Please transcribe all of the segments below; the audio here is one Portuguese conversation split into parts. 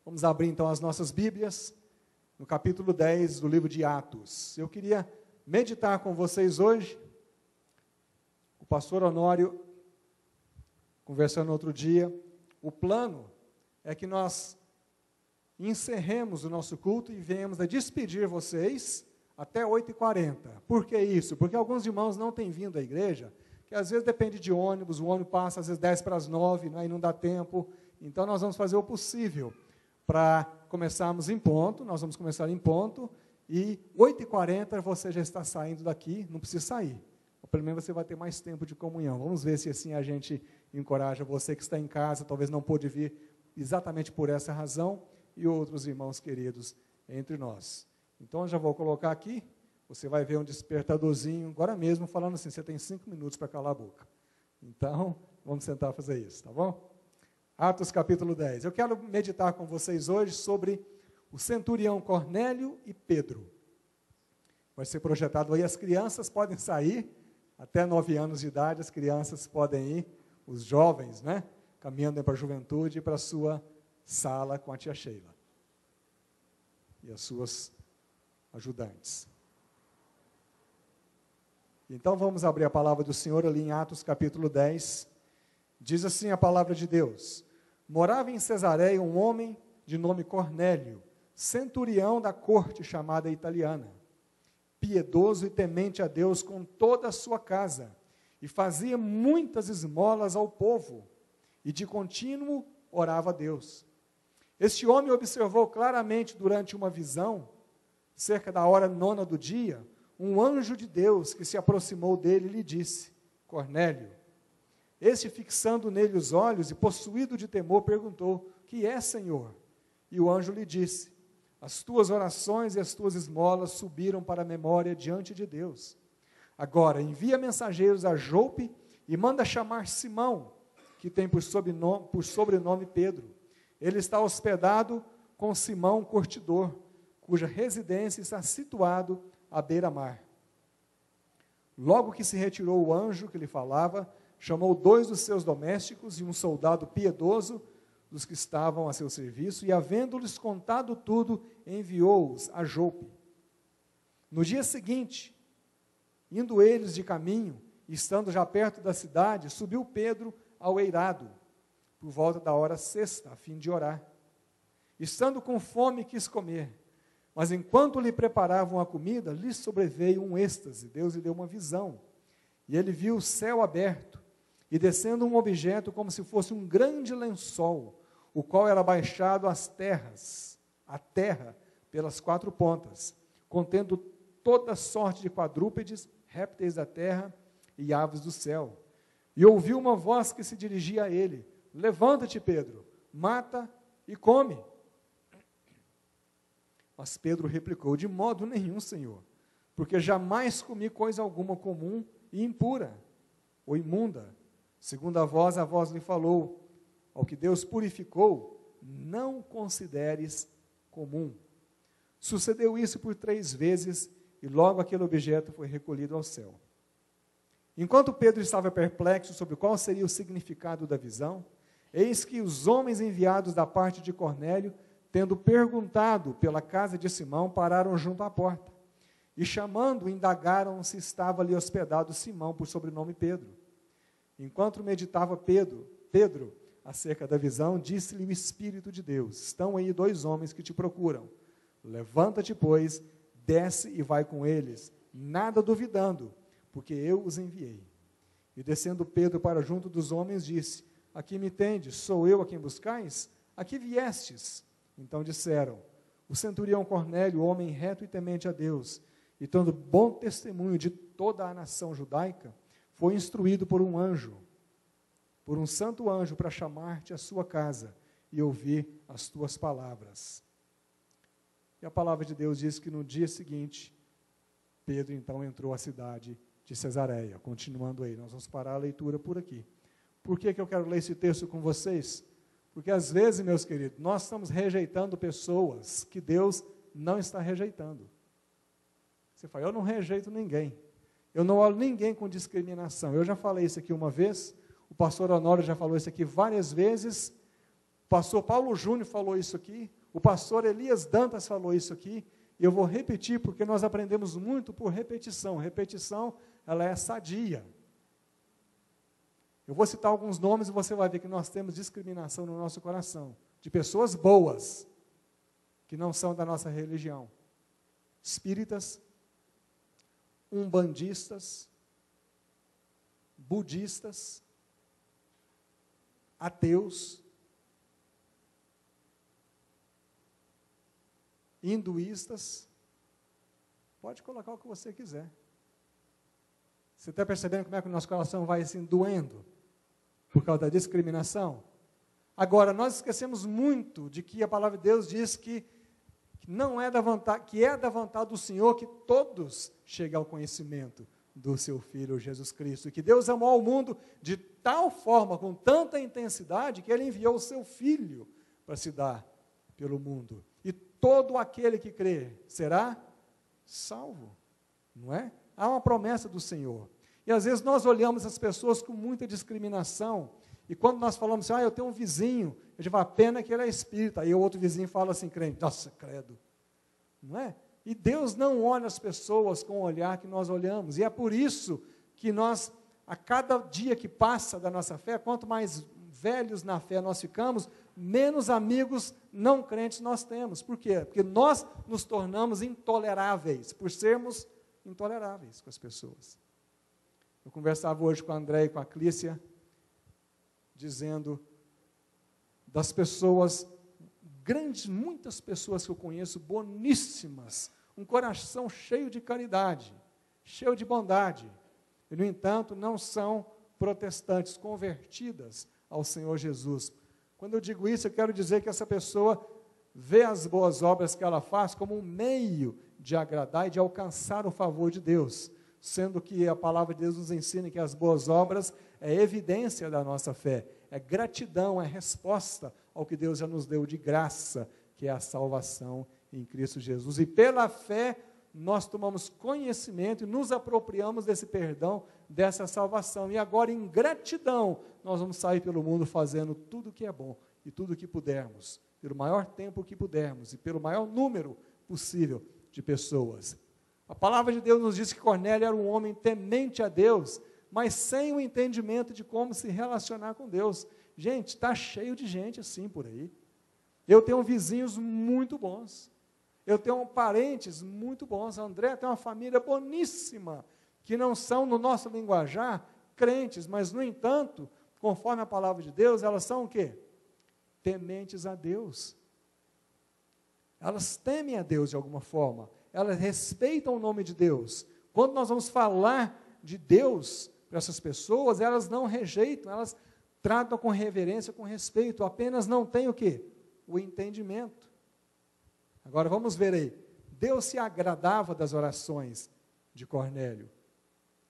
Vamos abrir então as nossas Bíblias, no capítulo 10 do livro de Atos. Eu queria meditar com vocês hoje, o pastor Honório, conversando outro dia, o plano é que nós encerremos o nosso culto e venhamos a despedir vocês até 8h40. Por que isso? Porque alguns irmãos não têm vindo à igreja, que às vezes depende de ônibus, o ônibus passa às vezes 10:50, né, e não dá tempo. Então nós vamos fazer o possível para começarmos em ponto. Nós vamos começar em ponto, e 8h40 você já está saindo daqui, não precisa sair. Ou pelo menos você vai ter mais tempo de comunhão. Vamos ver se assim a gente encoraja você que está em casa, talvez não pôde vir exatamente por essa razão, e outros irmãos queridos entre nós. Então eu já vou colocar aqui, você vai ver um despertadorzinho, agora mesmo, falando assim, você tem 5 minutos para calar a boca. Então, vamos tentar fazer isso, tá bom? Atos capítulo 10. Eu quero meditar com vocês hoje sobre o centurião Cornélio e Pedro. Vai ser projetado aí, as crianças podem sair, até 9 anos de idade, as crianças podem ir, os jovens, né, caminhando para a juventude, para a sua sala com a tia Sheila e as suas ajudantes. Então vamos abrir a palavra do Senhor ali em Atos capítulo 10, diz assim a palavra de Deus: morava em Cesareia um homem de nome Cornélio, centurião da corte chamada italiana, piedoso e temente a Deus com toda a sua casa, e fazia muitas esmolas ao povo, e de contínuo orava a Deus. Este homem observou claramente durante uma visão, cerca da hora 9 do dia, um anjo de Deus que se aproximou dele e lhe disse: Cornélio. Este, fixando nele os olhos e possuído de temor, perguntou: que é, Senhor? E o anjo lhe disse: as tuas orações e as tuas esmolas subiram para a memória diante de Deus. Agora envia mensageiros a Jope e manda chamar Simão, que tem por sobrenome Pedro. Ele está hospedado com Simão Curtidor, cuja residência está situado à beira-mar. Logo que se retirou o anjo que lhe falava, chamou 2 dos seus domésticos e um soldado piedoso dos que estavam a seu serviço, e havendo-lhes contado tudo, enviou-os a Jope. No dia seguinte, indo eles de caminho, e estando já perto da cidade, subiu Pedro ao eirado, por volta da hora 6ª, a fim de orar. Estando com fome, quis comer, mas enquanto lhe preparavam a comida, lhe sobreveio um êxtase. Deus lhe deu uma visão, e ele viu o céu aberto, e descendo um objeto como se fosse um grande lençol, o qual era baixado à terra, pelas 4 pontas, contendo toda sorte de quadrúpedes, répteis da terra e aves do céu. E ouviu uma voz que se dirigia a ele: levanta-te, Pedro, mata e come. Mas Pedro replicou: de modo nenhum, Senhor, porque jamais comi coisa alguma comum e impura ou imunda. Segundo a voz lhe falou: ao que Deus purificou, não consideres comum. Sucedeu isso por 3 vezes, e logo aquele objeto foi recolhido ao céu. Enquanto Pedro estava perplexo sobre qual seria o significado da visão, eis que os homens enviados da parte de Cornélio, tendo perguntado pela casa de Simão, pararam junto à porta, e chamando, indagaram se estava ali hospedado Simão, por sobrenome Pedro. Enquanto meditava Pedro acerca da visão, disse-lhe o Espírito de Deus: estão aí 2 homens que te procuram. Levanta-te, pois, desce e vai com eles, nada duvidando, porque eu os enviei. E descendo Pedro para junto dos homens, disse: aqui me tendes, sou eu a quem buscais? A que viestes? Então disseram: o centurião Cornélio, homem reto e temente a Deus, e tendo bom testemunho de toda a nação judaica, foi instruído por um anjo, por um santo anjo, para chamar-te à sua casa e ouvir as tuas palavras. E a palavra de Deus diz que no dia seguinte, Pedro então entrou à cidade de Cesareia. Continuando aí, nós vamos parar a leitura por aqui. Por que eu quero ler esse texto com vocês? Porque às vezes, meus queridos, nós estamos rejeitando pessoas que Deus não está rejeitando. Você fala, eu não rejeito ninguém. Eu não olho ninguém com discriminação. Eu já falei isso aqui uma vez, o pastor Honório já falou isso aqui várias vezes, o pastor Paulo Júnior falou isso aqui, o pastor Elias Dantas falou isso aqui, e eu vou repetir porque nós aprendemos muito por repetição. Repetição, ela é sadia. Eu vou citar alguns nomes e você vai ver que nós temos discriminação no nosso coração, de pessoas boas, que não são da nossa religião. Espíritas, umbandistas, budistas, ateus, hinduístas, pode colocar o que você quiser. Você está percebendo como é que o nosso coração vai assim doendo por causa da discriminação? Agora, nós esquecemos muito de que a palavra de Deus diz que não é da vontade, que é da vontade do Senhor que todos cheguem ao conhecimento do seu Filho Jesus Cristo, e que Deus amou o mundo de tal forma, com tanta intensidade, que Ele enviou o seu Filho para se dar pelo mundo. E todo aquele que crê será salvo, não é? Há uma promessa do Senhor. E às vezes nós olhamos as pessoas com muita discriminação, e quando nós falamos assim, eu tenho um vizinho, eu já falo, pena que ele é espírita, aí o outro vizinho fala assim, crente, nossa, credo, não é? E Deus não olha as pessoas com o olhar que nós olhamos, e é por isso que nós, a cada dia que passa da nossa fé, quanto mais velhos na fé nós ficamos, menos amigos não crentes nós temos. Por quê? Porque nós nos tornamos intoleráveis, por sermos intoleráveis com as pessoas. Eu conversava hoje com a André e com a Clícia, dizendo das pessoas, muitas pessoas que eu conheço, boníssimas, um coração cheio de caridade, cheio de bondade, e, no entanto, não são protestantes, convertidas ao Senhor Jesus. Quando eu digo isso, eu quero dizer que essa pessoa vê as boas obras que ela faz como um meio de agradar e de alcançar o favor de Deus, sendo que a palavra de Deus nos ensina que as boas obras é evidência da nossa fé, é gratidão, é resposta ao que Deus já nos deu de graça, que é a salvação em Cristo Jesus. E pela fé, nós tomamos conhecimento e nos apropriamos desse perdão, dessa salvação. E agora, em gratidão, nós vamos sair pelo mundo fazendo tudo o que é bom e tudo o que pudermos, pelo maior tempo que pudermos e pelo maior número possível de pessoas. A palavra de Deus nos diz que Cornélio era um homem temente a Deus, mas sem o entendimento de como se relacionar com Deus. Gente, está cheio de gente assim por aí. Eu tenho vizinhos muito bons. Eu tenho parentes muito bons. A André tem uma família boníssima, que não são, no nosso linguajar, crentes, mas, no entanto, conforme a palavra de Deus, elas são o quê? Tementes a Deus. Elas temem a Deus de alguma forma. Elas respeitam o nome de Deus. Quando nós vamos falar de Deus para essas pessoas, elas não rejeitam, elas tratam com reverência, com respeito, apenas não têm o quê? O entendimento. Agora vamos ver aí. Deus se agradava das orações de Cornélio.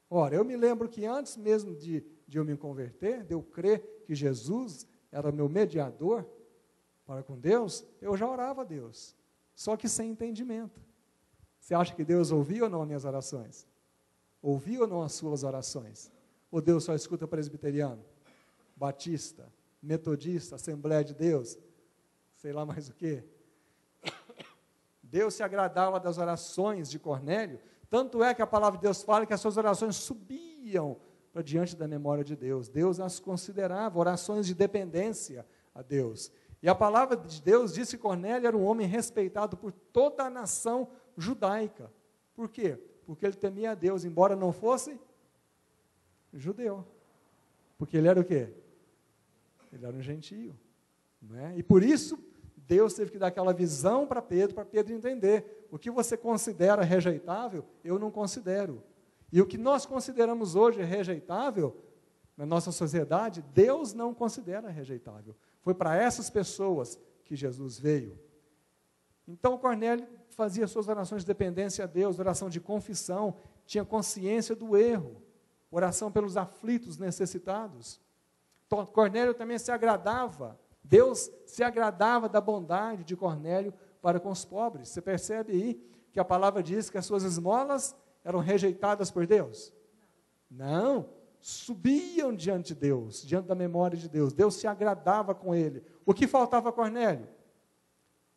Ora, eu me lembro que antes mesmo de eu me converter, de eu crer que Jesus era meu mediador para com Deus, eu já orava a Deus, só que sem entendimento. Você acha que Deus ouvia ou não as minhas orações? Ouvia ou não as suas orações? Ou Deus só escuta presbiteriano, batista, metodista, Assembleia de Deus, sei lá mais o quê? Deus se agradava das orações de Cornélio, tanto é que a palavra de Deus fala que as suas orações subiam para diante da memória de Deus. Deus as considerava orações de dependência a Deus. E a palavra de Deus diz que Cornélio era um homem respeitado por toda a nação judaica. Por quê? Porque ele temia a Deus, embora não fosse judeu. Porque ele era o quê? Ele era um gentio. Não é? E por isso, Deus teve que dar aquela visão para Pedro entender. O que você considera rejeitável, eu não considero. E o que nós consideramos hoje rejeitável, na nossa sociedade, Deus não considera rejeitável. Foi para essas pessoas que Jesus veio. Então, Cornélio fazia suas orações de dependência a Deus, oração de confissão, tinha consciência do erro, oração pelos aflitos, necessitados. Então, Cornélio também se agradava, Deus se agradava da bondade de Cornélio para com os pobres. Você percebe aí que a palavra diz que as suas esmolas eram rejeitadas por Deus? Não, subiam diante de Deus, diante da memória de Deus. Deus se agradava com ele. O que faltava a Cornélio?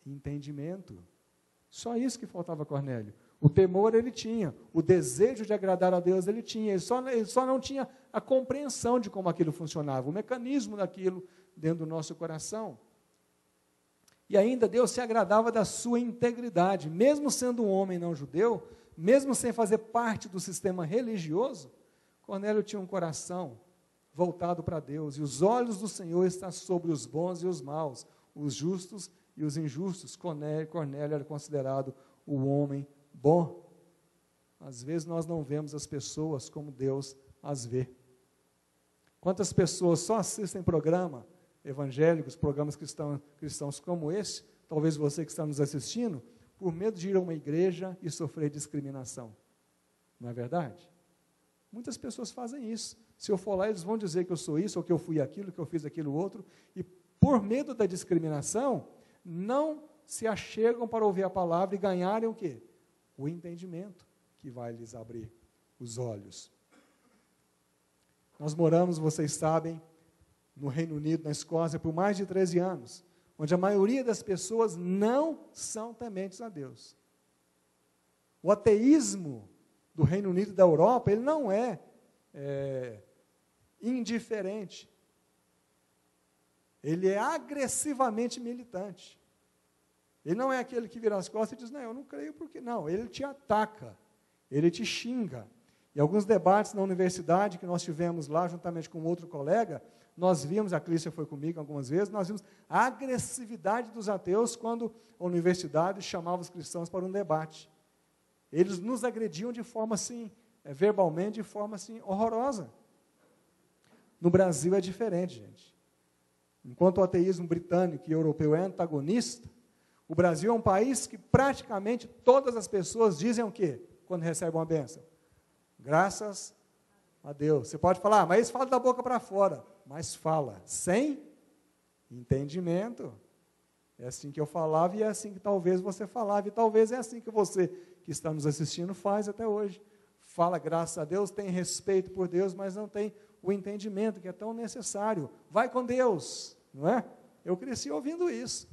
Entendimento. Só isso que faltava a Cornélio. O temor ele tinha, o desejo de agradar a Deus ele tinha, ele só não tinha a compreensão de como aquilo funcionava, o mecanismo daquilo dentro do nosso coração. E ainda Deus se agradava da sua integridade, mesmo sendo um homem não judeu, mesmo sem fazer parte do sistema religioso, Cornélio tinha um coração voltado para Deus, e os olhos do Senhor estão sobre os bons e os maus, os justos e os injustos. Cornélio era considerado o homem bom. Às vezes nós não vemos as pessoas como Deus as vê. Quantas pessoas só assistem programa evangélicos, programas cristãos como esse, talvez você que está nos assistindo, por medo de ir a uma igreja e sofrer discriminação. Não é verdade? Muitas pessoas fazem isso. Se eu for lá, eles vão dizer que eu sou isso, ou que eu fui aquilo, que eu fiz aquilo outro, e por medo da discriminação, não se achegam para ouvir a palavra e ganharem o quê? O entendimento que vai lhes abrir os olhos. Nós moramos, vocês sabem, no Reino Unido, na Escócia, por mais de 13 anos, onde a maioria das pessoas não são tementes a Deus. O ateísmo do Reino Unido e da Europa, ele não é indiferente. Ele é agressivamente militante. Ele não é aquele que vira as costas e diz, não, eu não creio porque não. Ele te ataca, ele te xinga. E alguns debates na universidade que nós tivemos lá, juntamente com outro colega, nós vimos, a Clícia foi comigo algumas vezes, nós vimos a agressividade dos ateus quando a universidade chamava os cristãos para um debate. Eles nos agrediam de forma assim, verbalmente, de forma assim, horrorosa. No Brasil é diferente, gente. Enquanto o ateísmo britânico e europeu é antagonista, o Brasil é um país que praticamente todas as pessoas dizem o quê? Quando recebem uma bênção? Graças a Deus. Você pode falar, mas eles falam da boca para fora. Mas fala, sem entendimento. É assim que eu falava e é assim que talvez você falava. E talvez é assim que você, que está nos assistindo, faz até hoje. Fala graças a Deus, tem respeito por Deus, mas não tem o entendimento que é tão necessário. Vai com Deus, não é? Eu cresci ouvindo isso.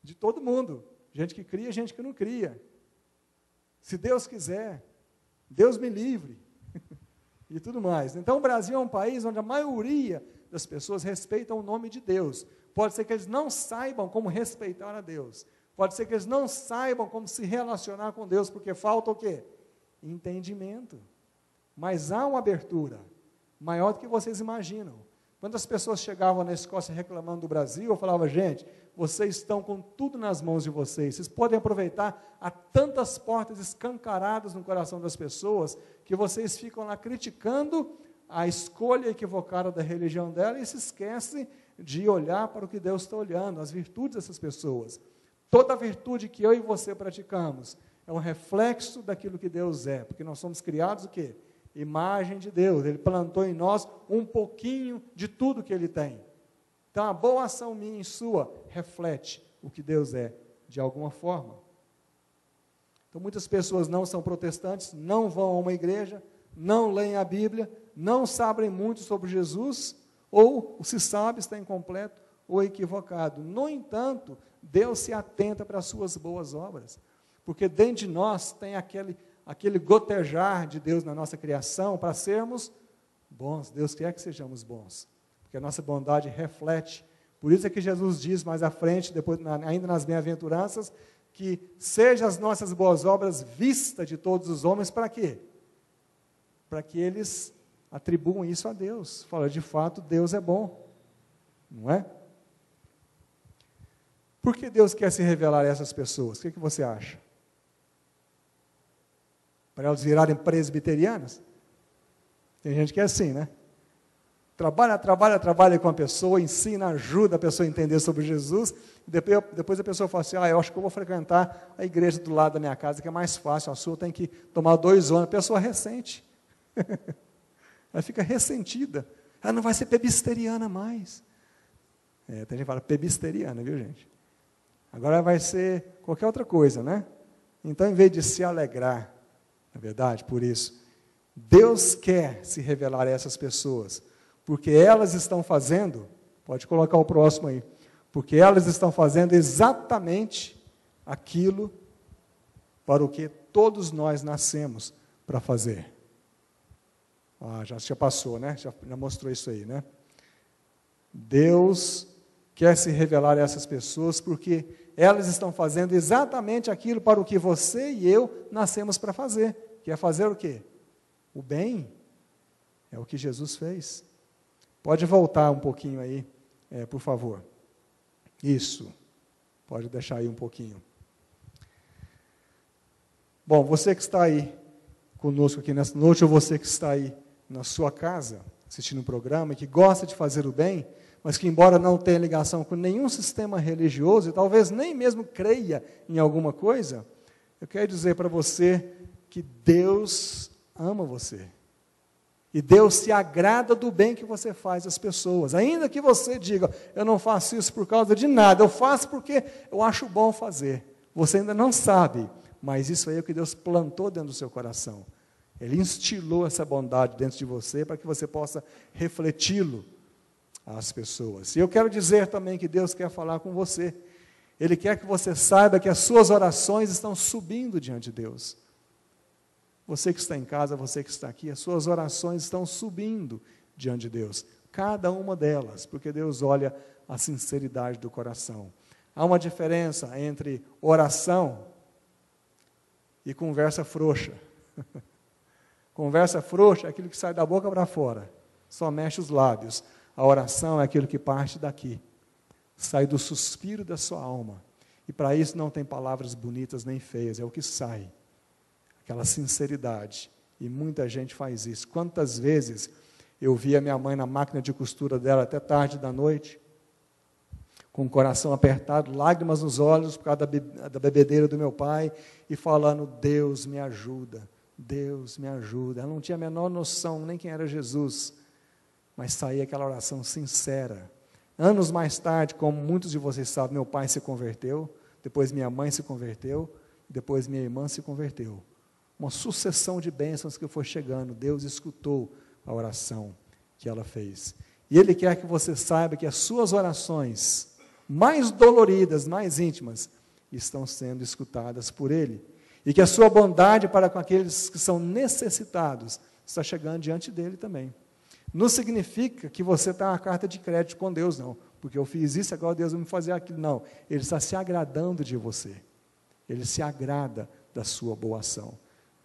De todo mundo. Gente que cria, gente que não cria. Se Deus quiser, Deus me livre. E tudo mais. Então, o Brasil é um país onde a maioria das pessoas respeitam o nome de Deus. Pode ser que eles não saibam como respeitar a Deus. Pode ser que eles não saibam como se relacionar com Deus, porque falta o quê? Entendimento. Mas há uma abertura maior do que vocês imaginam. Quando as pessoas chegavam na Escócia reclamando do Brasil, eu falava, gente, vocês estão com tudo nas mãos de vocês podem aproveitar, há tantas portas escancaradas no coração das pessoas, que vocês ficam lá criticando a escolha equivocada da religião dela e se esquecem de olhar para o que Deus está olhando, as virtudes dessas pessoas. Toda a virtude que eu e você praticamos é um reflexo daquilo que Deus é, porque nós somos criados o quê? Imagem de Deus, Ele plantou em nós um pouquinho de tudo que Ele tem. Então, a boa ação minha e sua reflete o que Deus é, de alguma forma. Então, muitas pessoas não são protestantes, não vão a uma igreja, não leem a Bíblia, não sabem muito sobre Jesus, ou, se sabe, está incompleto ou equivocado. No entanto, Deus se atenta para as suas boas obras, porque dentro de nós tem aquele gotejar de Deus na nossa criação para sermos bons. Deus quer que sejamos bons, porque a nossa bondade reflete. Por isso é que Jesus diz mais à frente, depois, ainda nas bem-aventuranças, que sejam as nossas boas obras vistas de todos os homens, para quê? Para que eles atribuam isso a Deus. Fala, de fato, Deus é bom, não é? Por que Deus quer se revelar a essas pessoas? O que você acha? Para elas virarem presbiterianas? Tem gente que é assim, né? Trabalha com a pessoa, ensina, ajuda a pessoa a entender sobre Jesus. Depois a pessoa fala assim, eu acho que eu vou frequentar a igreja do lado da minha casa, que é mais fácil, a sua tem que tomar 2 ônibus. A pessoa ressente. Ela fica ressentida. Ela não vai ser pebisteriana mais. Tem gente que fala pebisteriana, viu, gente? Agora vai ser qualquer outra coisa, né? Então, em vez de se alegrar, na verdade, por isso, Deus quer se revelar a essas pessoas, porque elas estão fazendo, pode colocar o próximo aí, porque elas estão fazendo exatamente aquilo para o que todos nós nascemos para fazer. Já passou, né? Já mostrou isso aí, né? Deus quer se revelar a essas pessoas porque elas estão fazendo exatamente aquilo para o que você e eu nascemos para fazer, que é fazer o quê? O bem. É o que Jesus fez. Pode voltar um pouquinho aí, por favor. Isso. Pode deixar aí um pouquinho. Bom, você que está aí conosco aqui nessa noite, ou você que está aí na sua casa, assistindo o programa, e que gosta de fazer o bem, mas que, embora não tenha ligação com nenhum sistema religioso, e talvez nem mesmo creia em alguma coisa, eu quero dizer para você que Deus ama você. E Deus se agrada do bem que você faz às pessoas. Ainda que você diga, eu não faço isso por causa de nada, eu faço porque eu acho bom fazer. Você ainda não sabe, mas isso aí é o que Deus plantou dentro do seu coração. Ele instilou essa bondade dentro de você para que você possa refleti-lo às pessoas. E eu quero dizer também que Deus quer falar com você. Ele quer que você saiba que as suas orações estão subindo diante de Deus. Você que está em casa, você que está aqui, as suas orações estão subindo diante de Deus. Cada uma delas, porque Deus olha a sinceridade do coração. Há uma diferença entre oração e conversa frouxa. Conversa frouxa é aquilo que sai da boca para fora, só mexe os lábios. A oração é aquilo que parte daqui, sai do suspiro da sua alma. E para isso não tem palavras bonitas nem feias, é o que sai. Aquela sinceridade. E muita gente faz isso. Quantas vezes eu vi a minha mãe na máquina de costura dela até tarde da noite, com o coração apertado, lágrimas nos olhos por causa da bebedeira do meu pai, e falando, Deus me ajuda, Deus me ajuda. Ela não tinha a menor noção nem quem era Jesus, mas saía aquela oração sincera. Anos mais tarde, como muitos de vocês sabem, meu pai se converteu, depois minha mãe se converteu, depois minha irmã se converteu. Uma sucessão de bênçãos que foi chegando. Deus escutou a oração que ela fez. E Ele quer que você saiba que as suas orações mais doloridas, mais íntimas, estão sendo escutadas por Ele. E que a sua bondade para com aqueles que são necessitados está chegando diante dEle também. Não significa que você está uma carta de crédito com Deus, não. Porque eu fiz isso, agora Deus vai me fazer aquilo. Não. Ele está se agradando de você. Ele se agrada da sua boa ação.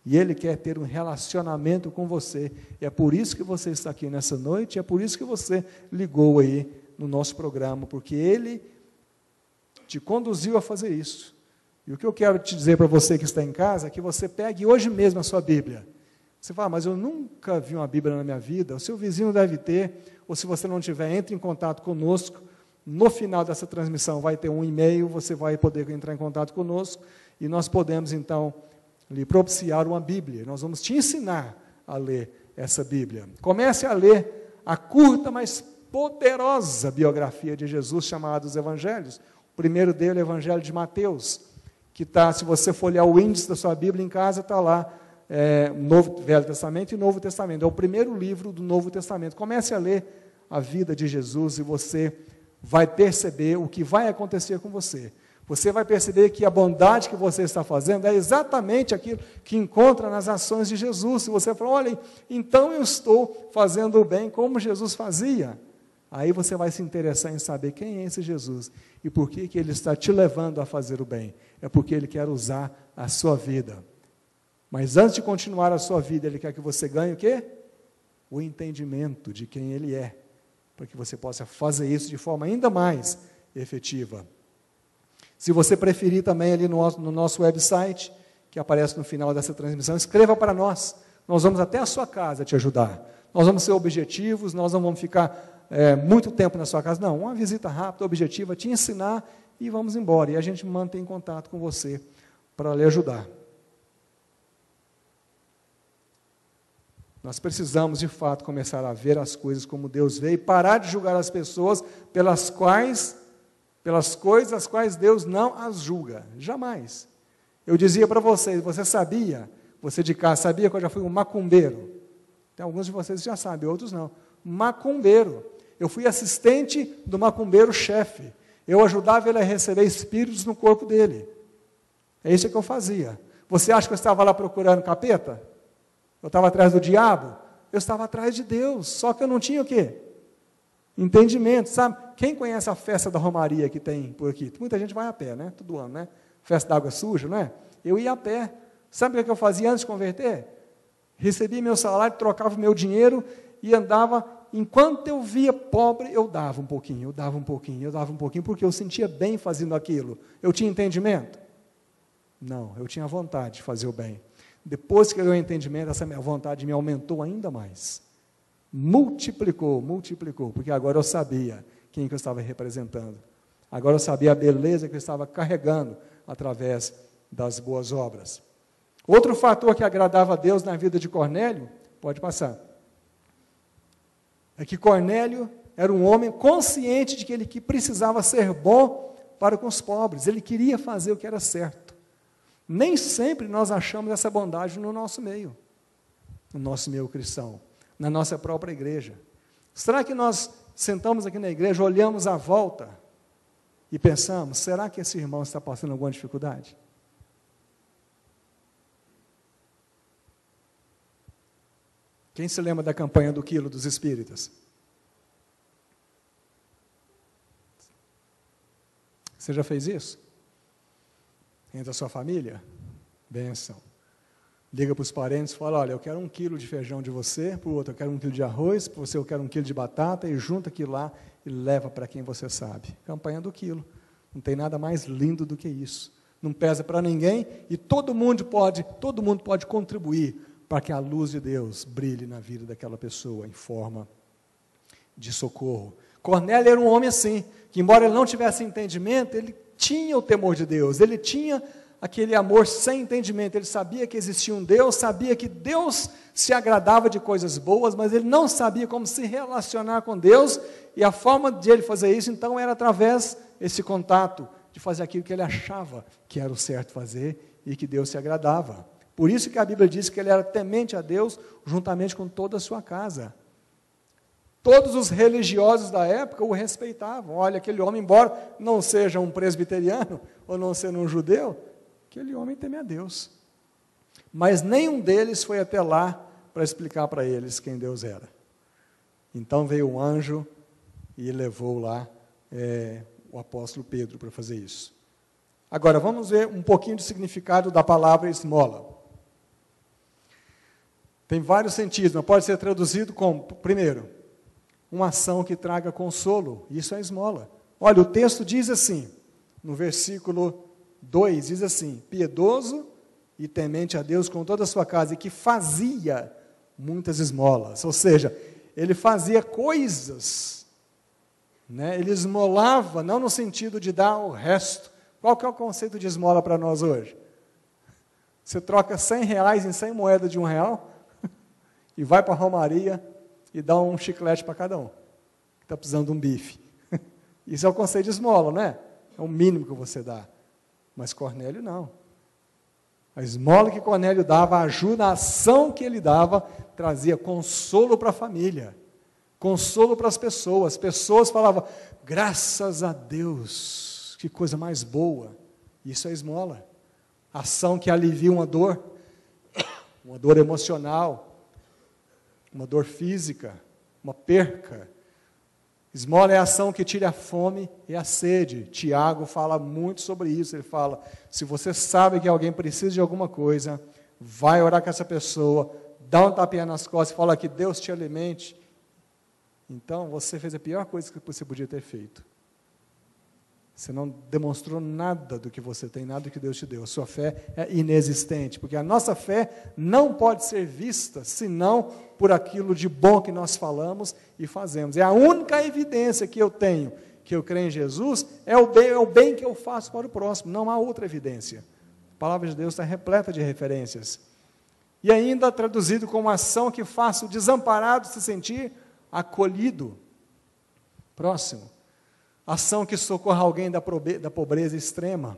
E Ele quer ter um relacionamento com você. E é por isso que você está aqui nessa noite, é por isso que você ligou aí no nosso programa, porque Ele te conduziu a fazer isso. E o que eu quero te dizer para você que está em casa, é que você pegue hoje mesmo a sua Bíblia. Você fala, mas eu nunca vi uma Bíblia na minha vida. O seu vizinho deve ter, ou se você não tiver, entre em contato conosco. No final dessa transmissão vai ter um e-mail, você vai poder entrar em contato conosco, e nós podemos então lhe propiciar uma Bíblia. Nós vamos te ensinar a ler essa Bíblia. Comece a ler a curta, mas poderosa biografia de Jesus, chamada os Evangelhos. O primeiro dele é o Evangelho de Mateus, que está, se você folhear o índice da sua Bíblia em casa, está lá, Novo Velho Testamento e Novo Testamento. É o primeiro livro do Novo Testamento. Comece a ler a vida de Jesus e você vai perceber o que vai acontecer com você. Você vai perceber que a bondade que você está fazendo é exatamente aquilo que encontra nas ações de Jesus. Se você falar, olha, então eu estou fazendo o bem como Jesus fazia, aí você vai se interessar em saber quem é esse Jesus e por que Ele está te levando a fazer o bem. É porque Ele quer usar a sua vida. Mas antes de continuar a sua vida, Ele quer que você ganhe o quê? O entendimento de quem Ele é, para que você possa fazer isso de forma ainda mais efetiva. Se você preferir também ali no nosso website, que aparece no final dessa transmissão, escreva para nós. Nós vamos até a sua casa te ajudar. nós vamos ser objetivos, nós não vamos ficar muito tempo na sua casa. Não, uma visita rápida, objetiva, te ensinar e vamos embora. E a gente mantém contato com você para lhe ajudar. Nós precisamos, de fato, começar a ver as coisas como Deus vê e parar de julgar as pessoas pelas coisas as quais Deus não as julga. Jamais. Eu dizia para vocês, você de casa sabia que eu já fui um macumbeiro? Tem alguns de vocês que já sabem, outros não. Macumbeiro. Eu fui assistente do macumbeiro-chefe. Eu ajudava ele a receber espíritos no corpo dele. É isso que eu fazia. Você acha que eu estava lá procurando capeta? Eu estava atrás do diabo? Eu estava atrás de Deus, só que eu não tinha o quê? Entendimento, sabe? Quem conhece a festa da Romaria que tem por aqui? Muita gente vai a pé, né? Todo ano, né? Festa da água suja, não é? Eu ia a pé. Sabe o que eu fazia antes de converter? Recebia meu salário, trocava o meu dinheiro e andava. Enquanto eu via pobre, eu dava um pouquinho, porque eu sentia bem fazendo aquilo. Eu tinha entendimento? Não, eu tinha vontade de fazer o bem. Depois que eu ganhei entendimento, essa minha vontade me aumentou ainda mais. Multiplicou, porque agora eu sabia quem que eu estava representando. Agora eu sabia a beleza que eu estava carregando através das boas obras. Outro fator que agradava a Deus na vida de Cornélio, pode passar, é que Cornélio era um homem consciente de que ele precisava ser bom para com os pobres. Ele queria fazer o que era certo. Nem sempre nós achamos essa bondade no nosso meio cristão, na nossa própria igreja. Será que nós sentamos aqui na igreja, olhamos à volta e pensamos, será que esse irmão está passando alguma dificuldade? Quem se lembra da campanha do quilo dos espíritas? Você já fez isso? Entre a sua família? Benção. Liga para os parentes e fala, olha, eu quero 1 quilo de feijão de você, para o outro eu quero 1 quilo de arroz, para você eu quero 1 quilo de batata, e junta aquilo lá e leva para quem você sabe. Campanha do quilo. Não tem nada mais lindo do que isso. Não pesa para ninguém e todo mundo pode contribuir para que a luz de Deus brilhe na vida daquela pessoa em forma de socorro. Cornélio era um homem assim, que embora ele não tivesse entendimento, ele tinha o temor de Deus, ele tinha aquele amor sem entendimento, ele sabia que existia um Deus, sabia que Deus se agradava de coisas boas, mas ele não sabia como se relacionar com Deus, e a forma de ele fazer isso, então, era através desse contato, de fazer aquilo que ele achava que era o certo fazer, e que Deus se agradava. Por isso que a Bíblia diz que ele era temente a Deus, juntamente com toda a sua casa. Todos os religiosos da época o respeitavam. Olha, aquele homem, embora não seja um presbiteriano, ou não seja um judeu, aquele homem teme a Deus. Mas nenhum deles foi até lá para explicar para eles quem Deus era. Então veio um anjo e levou lá o apóstolo Pedro para fazer isso. Agora, vamos ver um pouquinho do significado da palavra esmola. Tem vários sentidos, mas pode ser traduzido como, primeiro, uma ação que traga consolo, isso é esmola. Olha, o texto diz assim, no versículo 2, diz assim, piedoso e temente a Deus com toda a sua casa, e que fazia muitas esmolas, ou seja, ele fazia coisas, né? Ele esmolava, não no sentido de dar o resto. Qual que é o conceito de esmola para nós hoje? Você troca R$100 em 100 moedas de R$1, e vai para a romaria e dá um chiclete para cada um, que está precisando de um bife. Isso é o conceito de esmola, não é? É o mínimo que você dá. Mas Cornélio não. A esmola que Cornélio dava, a ajuda, a ação que ele dava, trazia consolo para a família, consolo para as pessoas. As pessoas falavam, graças a Deus, que coisa mais boa. Isso é esmola. Ação que alivia uma dor emocional, uma dor física, uma perca. Esmola é a ação que tira a fome e a sede. Tiago fala muito sobre isso. Ele fala, se você sabe que alguém precisa de alguma coisa, vai orar com essa pessoa, dá um tapinha nas costas e fala que Deus te alimente. Então, você fez a pior coisa que você podia ter feito. Você não demonstrou nada do que você tem, nada do que Deus te deu. A sua fé é inexistente, porque a nossa fé não pode ser vista senão por aquilo de bom que nós falamos e fazemos. É a única evidência que eu tenho, que eu creio em Jesus, é o bem que eu faço para o próximo. Não há outra evidência. A palavra de Deus está repleta de referências. E ainda traduzido como ação que faça o desamparado se sentir acolhido. Próximo. Ação que socorra alguém da pobreza extrema.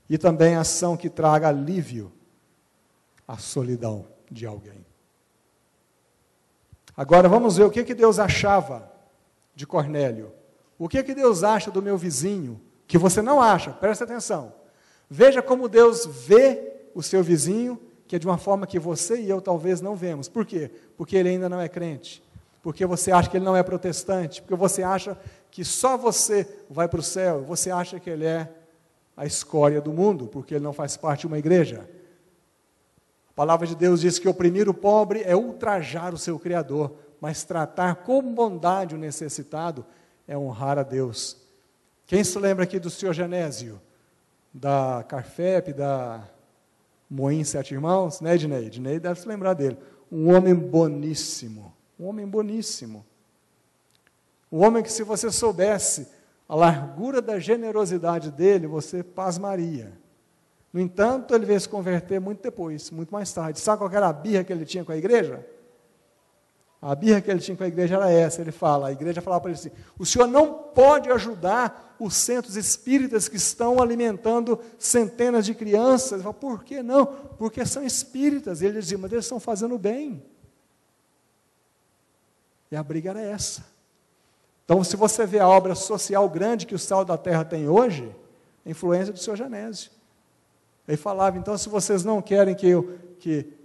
E também ação que traga alívio à solidão de alguém. Agora vamos ver o que Deus achava de Cornélio. O que Deus acha do meu vizinho, que você não acha, presta atenção. Veja como Deus vê o seu vizinho, que é de uma forma que você e eu talvez não vemos. Por quê? Porque ele ainda não é crente. Porque você acha que ele não é protestante, porque você acha que só você vai para o céu, você acha que ele é a escória do mundo, porque ele não faz parte de uma igreja. A palavra de Deus diz que oprimir o pobre é ultrajar o seu Criador, mas tratar com bondade o necessitado é honrar a Deus. Quem se lembra aqui do senhor Genésio, da Carfep, da Moinhos Sete Irmãos, né, Ednei? Ednei deve se lembrar dele. Um homem boníssimo. Um homem boníssimo. Um homem que, se você soubesse a largura da generosidade dele, você pasmaria. No entanto, ele veio se converter muito depois, muito mais tarde. Sabe qual era a birra que ele tinha com a igreja? A birra que ele tinha com a igreja era essa. Ele fala, a igreja falava para ele assim: o senhor não pode ajudar os centros espíritas que estão alimentando centenas de crianças. Ele fala, por que não? Porque são espíritas. E ele dizia, mas eles estão fazendo bem. E a briga era essa. Então, se você vê a obra social grande que o Sal da Terra tem hoje, a influência do senhor Genésio. Ele falava, então, se vocês não querem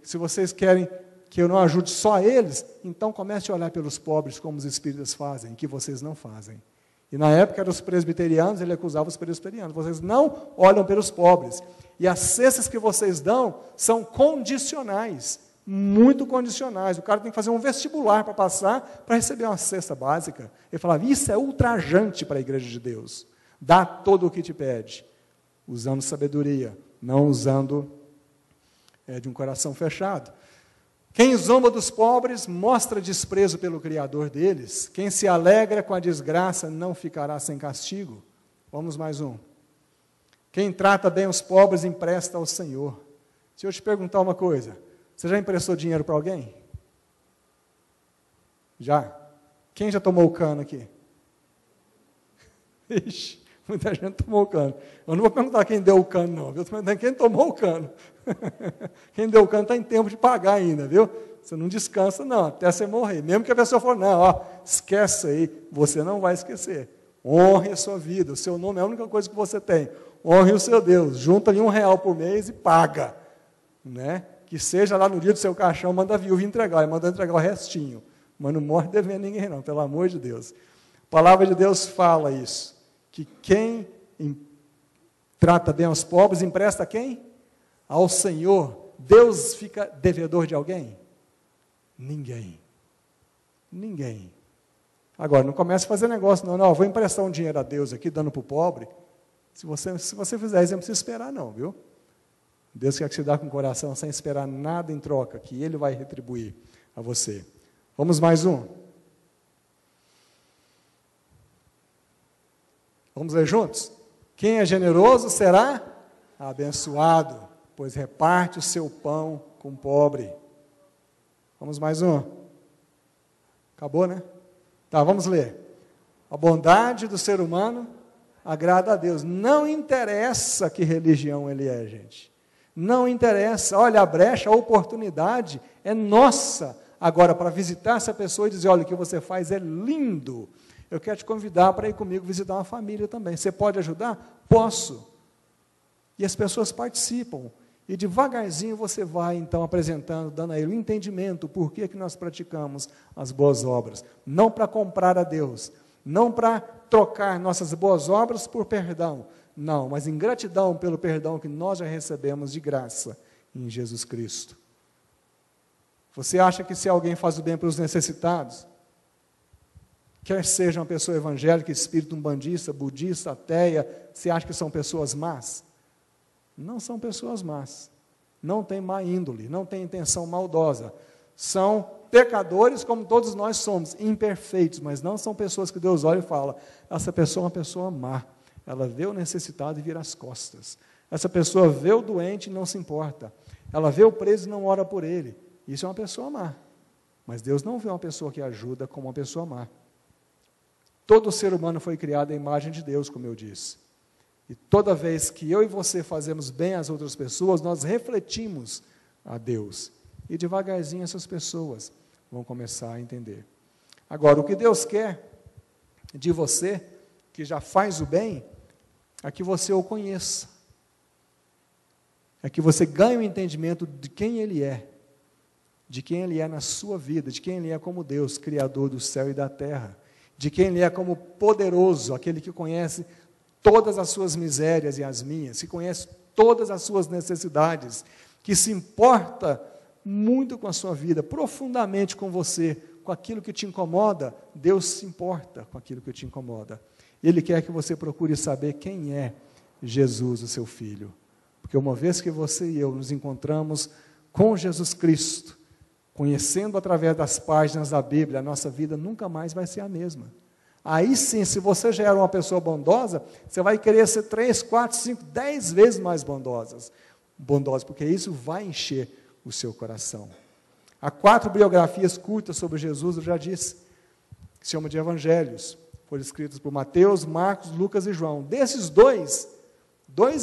se vocês querem que eu não ajude só eles, então comece a olhar pelos pobres como os espíritas fazem, que vocês não fazem. E na época eram os presbiterianos, ele acusava os presbiterianos, vocês não olham pelos pobres. E as cestas que vocês dão são condicionais, muito condicionais. O cara tem que fazer um vestibular para passar, para receber uma cesta básica. Ele falava, isso é ultrajante para a igreja de Deus. Dá todo o que te pede, usando sabedoria, não usando de um coração fechado. Quem zomba dos pobres mostra desprezo pelo Criador deles. Quem se alegra com a desgraça não ficará sem castigo. Vamos mais um. Quem trata bem os pobres empresta ao Senhor. Se eu te perguntar uma coisa, você já emprestou dinheiro para alguém? Já? Quem já tomou o cano aqui? Ixi, muita gente tomou o cano. Eu não vou perguntar quem deu o cano, não. Eu estou perguntando quem tomou o cano. Quem deu o cano está em tempo de pagar ainda, viu? Você não descansa, não, até você morrer. Mesmo que a pessoa for, não, ó, esquece aí. Você não vai esquecer. Honre a sua vida. O seu nome é a única coisa que você tem. Honre o seu Deus. Junta ali R$1 por mês e paga. Né? Que seja lá no dia do seu caixão, manda a viúva entregar. E manda entregar o restinho. Mas não morre devendo ninguém, não, pelo amor de Deus. A palavra de Deus fala isso. Que quem trata bem aos pobres, empresta a quem? Ao Senhor. Deus fica devedor de alguém? Ninguém. Ninguém. Agora, não comece a fazer negócio, não, vou emprestar um dinheiro a Deus aqui, dando para o pobre. Se você fizer isso, não precisa esperar não, viu? Deus quer que você dê com o coração, sem esperar nada em troca, que Ele vai retribuir a você. Vamos mais um. Vamos ler juntos? Quem é generoso será abençoado, pois reparte o seu pão com o pobre. Vamos mais um. Acabou, né? Tá, vamos ler. A bondade do ser humano agrada a Deus. Não interessa que religião ele é, gente. Não interessa. Olha, a brecha, a oportunidade é nossa. Agora, para visitar essa pessoa e dizer, olha, o que você faz é lindo. Eu quero te convidar para ir comigo visitar uma família também. Você pode ajudar? Posso. E as pessoas participam. E devagarzinho você vai, então, apresentando, dando a ele o entendimento, por que nós praticamos as boas obras. Não para comprar a Deus, não para trocar nossas boas obras por perdão. Não, mas em gratidão pelo perdão que nós já recebemos de graça em Jesus Cristo. Você acha que se alguém faz o bem para os necessitados, Quer seja uma pessoa evangélica, espírito umbandista, budista, ateia, você acha que são pessoas más? Não são pessoas más. Não tem má índole, não tem intenção maldosa. São pecadores como todos nós somos, imperfeitos, mas não são pessoas que Deus olha e fala, essa pessoa é uma pessoa má. Ela vê o necessitado e vira as costas. Essa pessoa vê o doente e não se importa. Ela vê o preso e não ora por ele. Isso é uma pessoa má. Mas Deus não vê uma pessoa que ajuda como uma pessoa má. Todo ser humano foi criado à imagem de Deus, como eu disse. E toda vez que eu e você fazemos bem às outras pessoas, nós refletimos a Deus. E devagarzinho essas pessoas vão começar a entender. Agora, o que Deus quer de você, que já faz o bem, é que você o conheça. É que você ganhe o entendimento de quem Ele é. De quem Ele é na sua vida, de quem Ele é como Deus, Criador do céu e da terra. De quem Ele é como poderoso, aquele que conhece todas as suas misérias e as minhas, que conhece todas as suas necessidades, que se importa muito com a sua vida, profundamente com você, com aquilo que te incomoda. Deus se importa com aquilo que te incomoda. Ele quer que você procure saber quem é Jesus, o seu Filho. Porque uma vez que você e eu nos encontramos com Jesus Cristo, conhecendo através das páginas da Bíblia, a nossa vida nunca mais vai ser a mesma. Aí sim, se você já era uma pessoa bondosa, você vai querer ser 3, 4, 5, 10 vezes mais bondosa, porque isso vai encher o seu coração. Há 4 biografias curtas sobre Jesus, eu já disse, que se chamam de evangelhos. Foram escritos por Mateus, Marcos, Lucas e João. Desses dois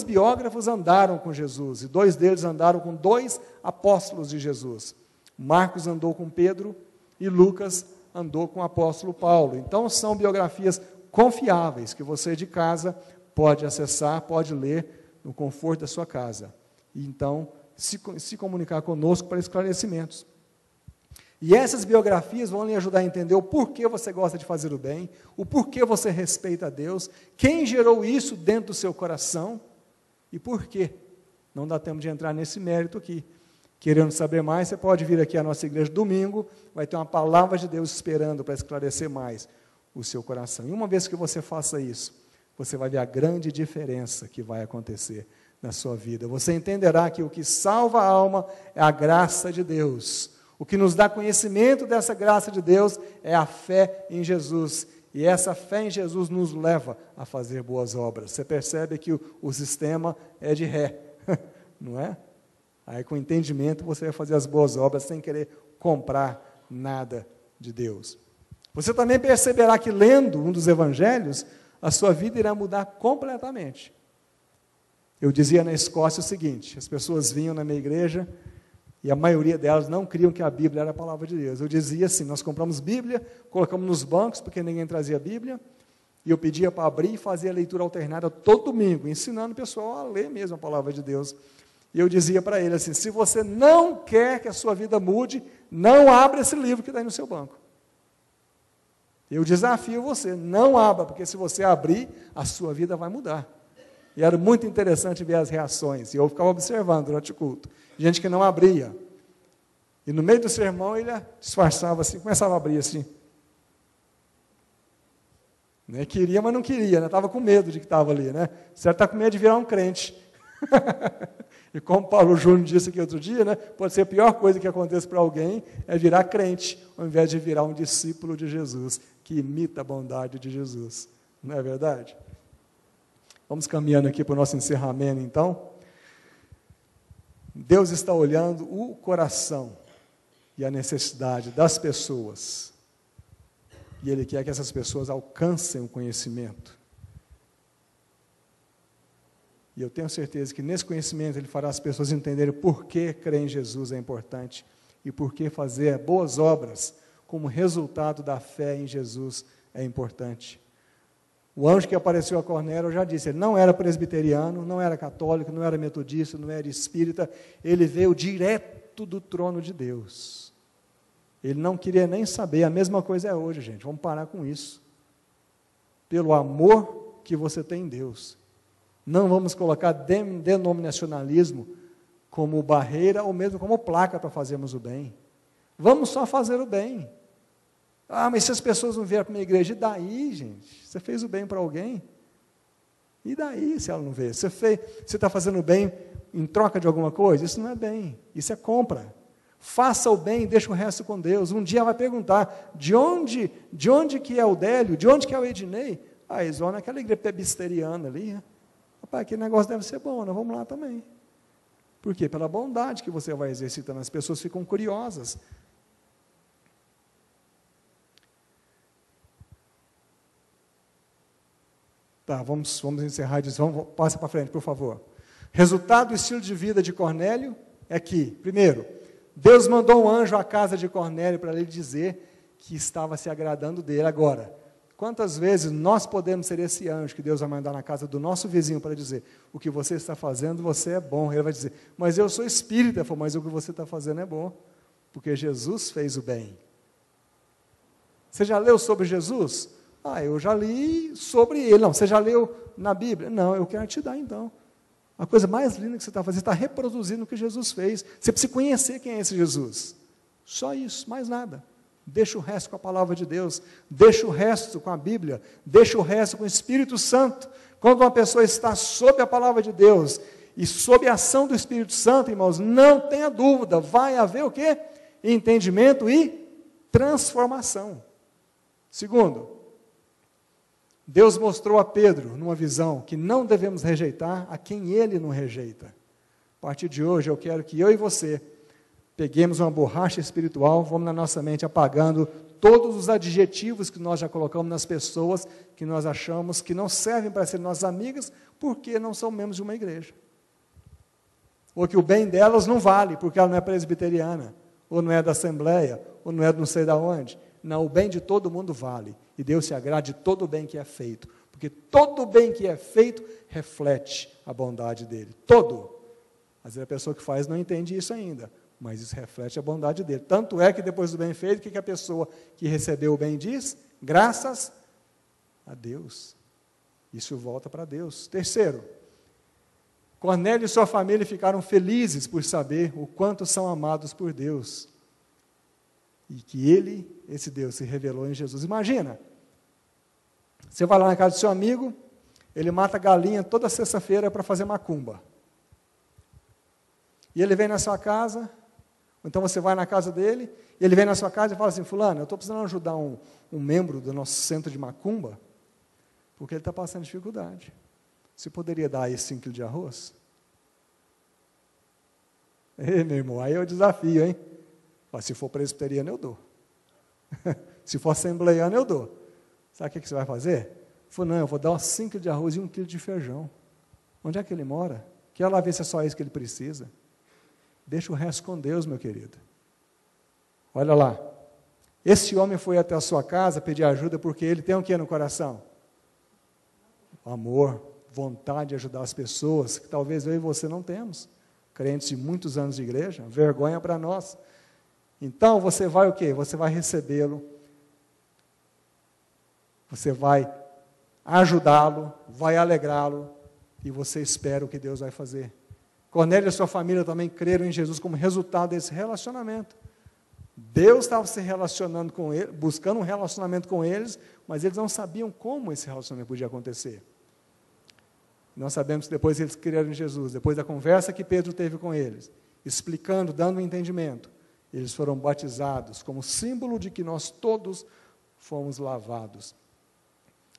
biógrafos andaram com Jesus, e 2 deles andaram com 2 apóstolos de Jesus. Marcos andou com Pedro e Lucas andou com o apóstolo Paulo. Então, são biografias confiáveis, que você de casa pode acessar, pode ler no conforto da sua casa. E então, se comunicar conosco para esclarecimentos. E essas biografias vão lhe ajudar a entender o porquê você gosta de fazer o bem, o porquê você respeita a Deus, quem gerou isso dentro do seu coração e por quê. Não dá tempo de entrar nesse mérito aqui. Querendo saber mais, você pode vir aqui à nossa igreja domingo, vai ter uma palavra de Deus esperando para esclarecer mais o seu coração. E uma vez que você faça isso, você vai ver a grande diferença que vai acontecer na sua vida. Você entenderá que o que salva a alma é a graça de Deus. O que nos dá conhecimento dessa graça de Deus é a fé em Jesus. E essa fé em Jesus nos leva a fazer boas obras. Você percebe que o sistema é de ré, não é? Aí, com entendimento, você vai fazer as boas obras sem querer comprar nada de Deus. Você também perceberá que, lendo um dos evangelhos, a sua vida irá mudar completamente. Eu dizia na Escócia o seguinte, as pessoas vinham na minha igreja e a maioria delas não criam que a Bíblia era a palavra de Deus. Eu dizia assim, nós compramos Bíblia, colocamos nos bancos, porque ninguém trazia Bíblia, e eu pedia para abrir e fazer a leitura alternada todo domingo, ensinando o pessoal a ler mesmo a palavra de Deus. E eu dizia para ele assim, se você não quer que a sua vida mude, não abra esse livro que está aí no seu banco. Eu desafio você, não abra, porque se você abrir, a sua vida vai mudar. E era muito interessante ver as reações, e eu ficava observando durante o culto. Gente que não abria. E no meio do sermão, ele disfarçava assim, começava a abrir assim. Né? Queria, mas não queria, estava com medo de que estava ali. Né? Certo, está com medo de virar um crente. E como Paulo Júnior disse aqui outro dia, né, pode ser a pior coisa que aconteça para alguém é virar crente, ao invés de virar um discípulo de Jesus, que imita a bondade de Jesus. Não é verdade? Vamos caminhando aqui para o nosso encerramento, então. Deus está olhando o coração e a necessidade das pessoas. E Ele quer que essas pessoas alcancem o conhecimento. E eu tenho certeza que nesse conhecimento Ele fará as pessoas entenderem por que crer em Jesus é importante e por que fazer boas obras como resultado da fé em Jesus é importante. O anjo que apareceu a Cornélio, eu já disse, ele não era presbiteriano, não era católico, não era metodista, não era espírita, ele veio direto do trono de Deus. Ele não queria nem saber, a mesma coisa é hoje, gente, vamos parar com isso. Pelo amor que você tem em Deus. Não vamos colocar denominacionalismo como barreira ou mesmo como placa para fazermos o bem. Vamos só fazer o bem. Ah, mas se as pessoas não vierem para a minha igreja, e daí, gente? Você fez o bem para alguém? E daí, se ela não vê? Você está fazendo bem em troca de alguma coisa? Isso não é bem, isso é compra. Faça o bem e deixa o resto com Deus. Um dia ela vai perguntar, de onde que é o Délio? De onde que é o Ednei? Ah, eles vão naquela igreja presbiteriana ali. Né? Rapaz, aquele negócio deve ser bom, nós vamos lá também. Por quê? Pela bondade que você vai exercitando. As pessoas ficam curiosas. Tá, vamos encerrar. Passa para frente, por favor. Resultado do estilo de vida de Cornélio é que, primeiro, Deus mandou um anjo à casa de Cornélio para lhe dizer que estava se agradando dele. Agora, quantas vezes nós podemos ser esse anjo que Deus vai mandar na casa do nosso vizinho para dizer, o que você está fazendo, você é bom. Ele vai dizer, mas eu sou espírita, mas o que você está fazendo é bom, porque Jesus fez o bem. Você já leu sobre Jesus? Ah, eu já li sobre ele. Não, você já leu na Bíblia? Não, eu quero te dar então. A coisa mais linda que você está fazendo, você está reproduzindo o que Jesus fez. Você precisa conhecer quem é esse Jesus. Só isso, mais nada. Deixa o resto com a palavra de Deus. Deixa o resto com a Bíblia. Deixa o resto com o Espírito Santo. Quando uma pessoa está sob a palavra de Deus e sob a ação do Espírito Santo, irmãos, não tenha dúvida, vai haver o quê? Entendimento e transformação. Segundo, Deus mostrou a Pedro, numa visão, que não devemos rejeitar a quem Ele não rejeita. A partir de hoje, eu quero que eu e você peguemos uma borracha espiritual, vamos na nossa mente apagando todos os adjetivos que nós já colocamos nas pessoas que nós achamos que não servem para ser nossas amigas, porque não são membros de uma igreja. Ou que o bem delas não vale, porque ela não é presbiteriana, ou não é da Assembleia, ou não é de não sei de onde. Não, o bem de todo mundo vale. E Deus se agrada de todo o bem que é feito. Porque todo o bem que é feito reflete a bondade dele. Todo. Às vezes a pessoa que faz não entende isso ainda. Mas isso reflete a bondade dele. Tanto é que depois do bem feito, o que a pessoa que recebeu o bem diz? Graças a Deus. Isso volta para Deus. Terceiro, Cornélio e sua família ficaram felizes por saber o quanto são amados por Deus. E que ele, esse Deus, se revelou em Jesus. Imagina, você vai lá na casa do seu amigo, ele mata galinha toda sexta-feira para fazer macumba. E ele vem na sua casa, então você vai na casa dele, e ele vem na sua casa e fala assim, fulano, eu estou precisando ajudar um membro do nosso centro de macumba, porque ele está passando dificuldade. Você poderia dar aí 5 quilos de arroz? Ei, meu irmão, aí é o desafio, hein? Se for presbiteriano, eu dou. Se for assembleiano, eu dou. Sabe o que você vai fazer? Falei, não, eu vou dar 5 quilos de arroz e 1 quilo de feijão. Onde é que ele mora? Quer lá ver se é só isso que ele precisa? Deixa o resto com Deus, meu querido. Olha lá. Esse homem foi até a sua casa pedir ajuda porque ele tem o que no coração? Amor, vontade de ajudar as pessoas, que talvez eu e você não temos. Crentes de muitos anos de igreja, vergonha para nós. Então, você vai o quê? Você vai recebê-lo, você vai ajudá-lo, vai alegrá-lo, e você espera o que Deus vai fazer. Cornélio e sua família também creram em Jesus como resultado desse relacionamento. Deus estava se relacionando com eles, buscando um relacionamento com eles, mas eles não sabiam como esse relacionamento podia acontecer. Nós sabemos que depois eles creram em Jesus, depois da conversa que Pedro teve com eles, explicando, dando um entendimento, eles foram batizados como símbolo de que nós todos fomos lavados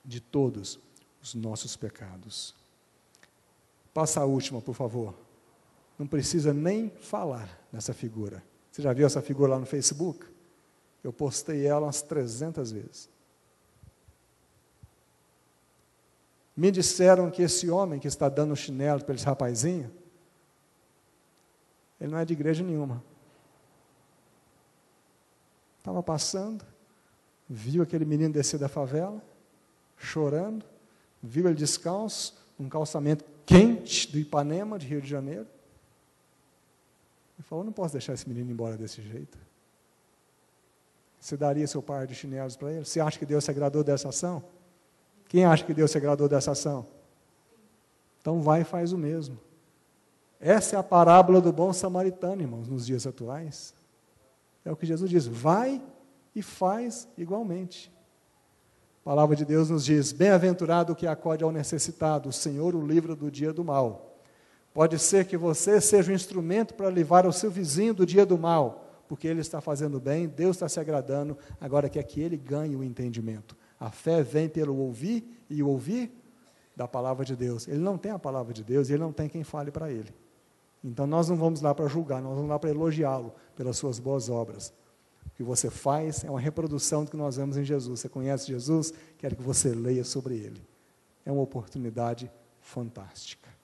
de todos os nossos pecados. Passa a última, por favor. Não precisa nem falar nessa figura. Você já viu essa figura lá no Facebook? Eu postei ela umas 300 vezes. Me disseram que esse homem que está dando chinelo para esse rapazinho, ele não é de igreja nenhuma. Estava passando, viu aquele menino descer da favela, chorando, viu ele descalço, um calçamento quente do Ipanema, de Rio de Janeiro. Ele falou, não posso deixar esse menino embora desse jeito. Você daria seu par de chinelos para ele? Você acha que Deus se agradou dessa ação? Quem acha que Deus se agradou dessa ação? Então vai e faz o mesmo. Essa é a parábola do bom samaritano, irmãos, nos dias atuais. É o que Jesus diz, vai e faz igualmente. A palavra de Deus nos diz: bem-aventurado o que acode ao necessitado, o Senhor o livra do dia do mal. Pode ser que você seja um instrumento para livrar o seu vizinho do dia do mal, porque ele está fazendo bem, Deus está se agradando, agora quer que ele ganhe o entendimento. A fé vem pelo ouvir, e o ouvir da palavra de Deus. Ele não tem a palavra de Deus, e ele não tem quem fale para ele. Então nós não vamos lá para julgar, nós vamos lá para elogiá-lo pelas suas boas obras. O que você faz é uma reprodução do que nós vemos em Jesus. Você conhece Jesus? Quero que você leia sobre ele. É uma oportunidade fantástica.